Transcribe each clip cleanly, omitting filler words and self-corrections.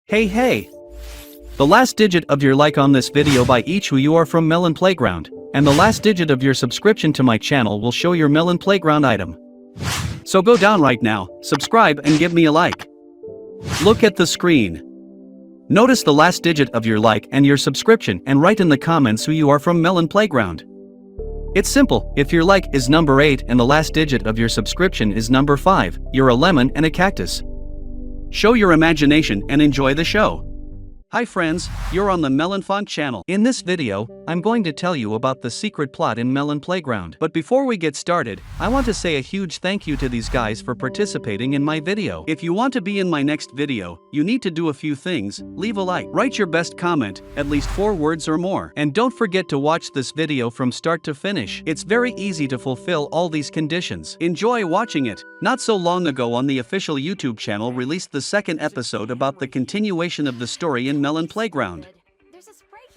Hey! The last digit of your like on this video by each who you are from Melon Playground, and the last digit of your subscription to my channel will show your Melon Playground item. So go down right now, subscribe and give me a like. Look at the screen. Notice the last digit of your like and your subscription and write in the comments who you are from Melon Playground. It's simple, if your like is number 8 and the last digit of your subscription is number 5, you're a lemon and a cactus. Show your imagination and enjoy the show. Hi friends, you're on the Melonfonk channel. In this video, I'm going to tell you about the secret plot in Melon Playground. But before we get started, I want to say a huge thank you to these guys for participating in my video. If you want to be in my next video, you need to do a few things: leave a like, write your best comment, at least 4 words or more, and don't forget to watch this video from start to finish. It's very easy to fulfill all these conditions. Enjoy watching it. Not so long ago on the official YouTube channel released the second episode about the continuation of the story in Melon Playground.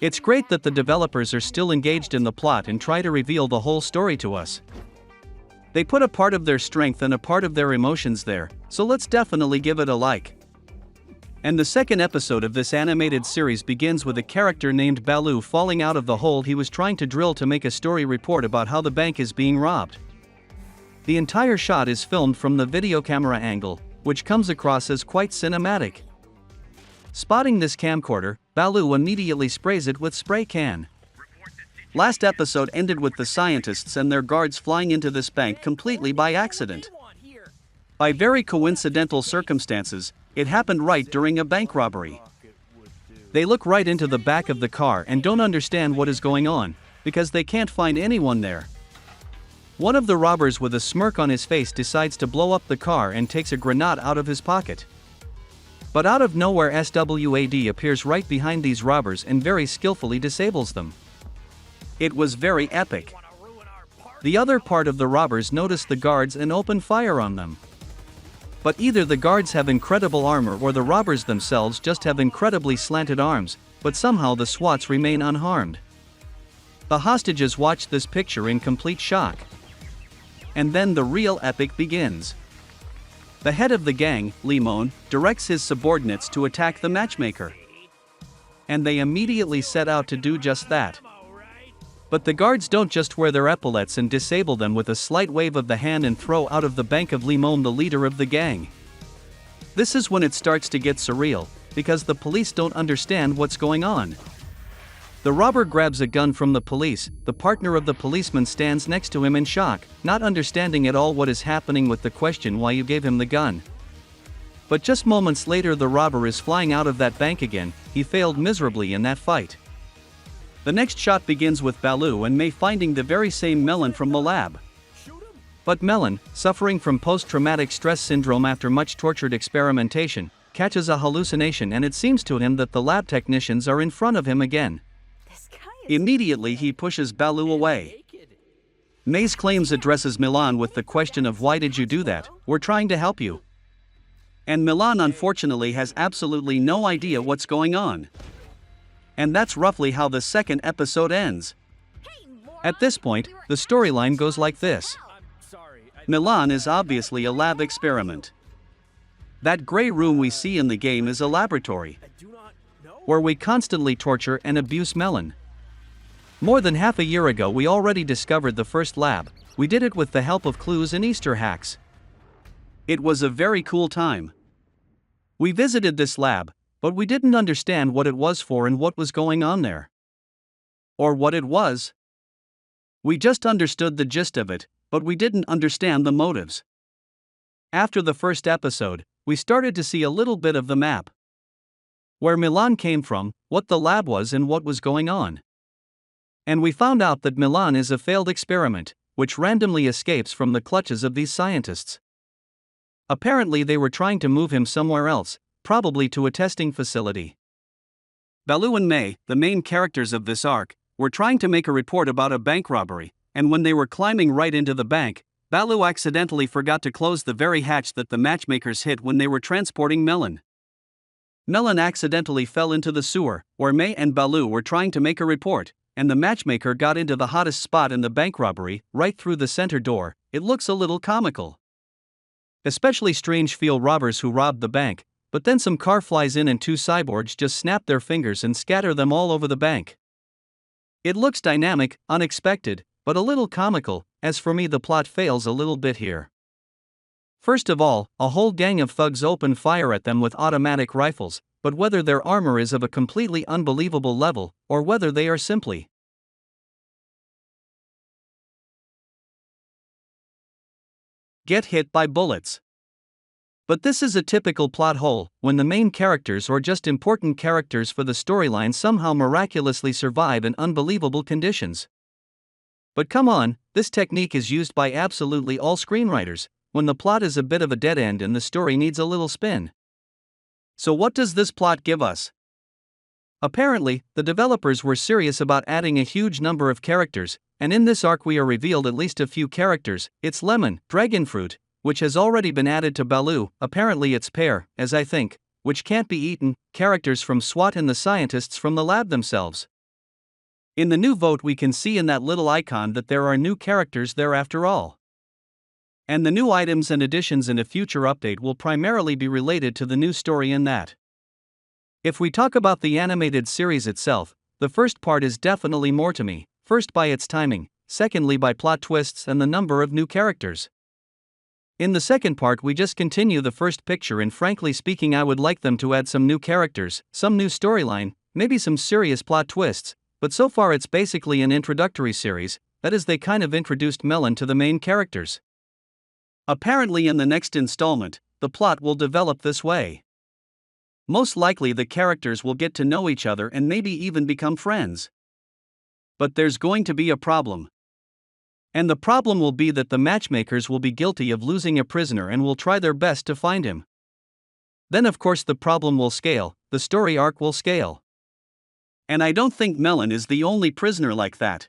It's great that the developers are still engaged in the plot and try to reveal the whole story to us. They put a part of their strength and a part of their emotions there, so let's definitely give it a like. And the second episode of this animated series begins with a character named Baloo falling out of the hole he was trying to drill to make a story report about how the bank is being robbed. The entire shot is filmed from the video camera angle, which comes across as quite cinematic. Spotting this camcorder, Baloo immediately sprays it with spray can. Last episode ended with the scientists and their guards flying into this bank completely by accident. By very coincidental circumstances, it happened right during a bank robbery. They look right into the back of the car and don't understand what is going on, because they can't find anyone there. One of the robbers with a smirk on his face decides to blow up the car and takes a grenade out of his pocket. But out of nowhere SWAD appears right behind these robbers and very skillfully disables them. It was very epic. The other part of the robbers notice the guards and open fire on them. But either the guards have incredible armor or the robbers themselves just have incredibly slanted arms, but somehow the SWATs remain unharmed. The hostages watch this picture in complete shock. And then the real epic begins. The head of the gang, Lemon, directs his subordinates to attack the matchmaker. And they immediately set out to do just that. But the guards don't just wear their epaulets and disable them with a slight wave of the hand and throw out of the bank of Lemon, the leader of the gang. This is when it starts to get surreal, because the police don't understand what's going on. The robber grabs a gun from the police, the partner of the policeman stands next to him in shock, not understanding at all what is happening with the question why you gave him the gun. But just moments later the robber is flying out of that bank again, he failed miserably in that fight. The next shot begins with Baloo and May finding the very same Melon from the lab. But Melon, suffering from post-traumatic stress syndrome after much tortured experimentation, catches a hallucination and it seems to him that the lab technicians are in front of him again. Immediately he pushes Baloo away. May's claims addresses Melon with the question of why did you do that, we're trying to help you. And Melon unfortunately has absolutely no idea what's going on. And that's roughly how the second episode ends. At this point, the storyline goes like this. Melon is obviously a lab experiment. That gray room we see in the game is a laboratory, where we constantly torture and abuse Melon. More than half a year ago we already discovered the first lab. We did it with the help of clues and Easter hacks. It was a very cool time. We visited this lab, but we didn't understand what it was for and what was going on there. Or what it was. We just understood the gist of it, but we didn't understand the motives. After the first episode, we started to see a little bit of the map. Where Melon came from, what the lab was and what was going on. And we found out that Melon is a failed experiment, which randomly escapes from the clutches of these scientists. Apparently they were trying to move him somewhere else, probably to a testing facility. Baloo and May, the main characters of this arc, were trying to make a report about a bank robbery, and when they were climbing right into the bank, Baloo accidentally forgot to close the very hatch that the matchmakers hit when they were transporting Melon. Melon accidentally fell into the sewer, where May and Baloo were trying to make a report, and the matchmaker got into the hottest spot in the bank robbery, right through the center door. It looks a little comical. Especially strange feel robbers who robbed the bank, but then some car flies in and two cyborgs just snap their fingers and scatter them all over the bank. It looks dynamic, unexpected, but a little comical. As for me, the plot fails a little bit here. First of all, a whole gang of thugs open fire at them with automatic rifles, but whether their armor is of a completely unbelievable level, or whether they are simply get hit by bullets. But this is a typical plot hole, when the main characters or just important characters for the storyline somehow miraculously survive in unbelievable conditions. But come on, this technique is used by absolutely all screenwriters, when the plot is a bit of a dead end and the story needs a little spin. So what does this plot give us? Apparently, the developers were serious about adding a huge number of characters, and in this arc we are revealed at least a few characters. It's Lemon, Dragonfruit, which has already been added to Baloo, apparently it's Pear, as I think, which can't be eaten, characters from SWAT and the scientists from the lab themselves. In the new vote we can see in that little icon that there are new characters there after all. And the new items and additions in a future update will primarily be related to the new story in that. If we talk about the animated series itself, the first part is definitely more to me, first by its timing, secondly by plot twists and the number of new characters. In the second part we just continue the first picture, and frankly speaking I would like them to add some new characters, some new storyline, maybe some serious plot twists, but so far it's basically an introductory series, that is, they kind of introduced Melon to the main characters. Apparently in the next installment, the plot will develop this way. Most likely the characters will get to know each other and maybe even become friends. But there's going to be a problem. And the problem will be that the matchmakers will be guilty of losing a prisoner and will try their best to find him. Then of course the problem will scale, the story arc will scale. And I don't think Melon is the only prisoner like that.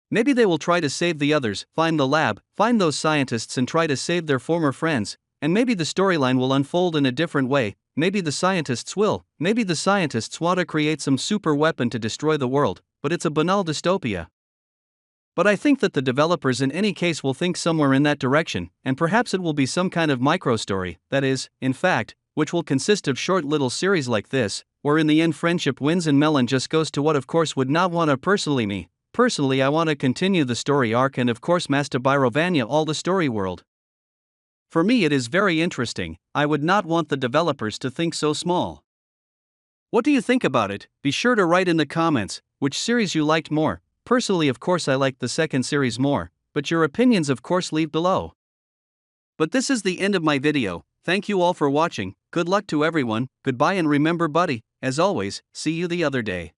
Maybe they will try to save the others, find the lab, find those scientists and try to save their former friends, and maybe the storyline will unfold in a different way. Maybe the scientists will, maybe the scientists want to create some super weapon to destroy the world, but it's a banal dystopia. But I think that the developers in any case will think somewhere in that direction, and perhaps it will be some kind of micro-story, that is, in fact, which will consist of short little series like this, where in the end friendship wins and Melon just goes to what of course would not want to personally me. Personally I want to continue the story arc and of course Master Byrovania all the story world. For me it is very interesting, I would not want the developers to think so small. What do you think about it? Be sure to write in the comments, which series you liked more. Personally of course I liked the second series more, but your opinions of course leave below. But this is the end of my video, thank you all for watching, good luck to everyone, goodbye and remember buddy, as always, see you the other day.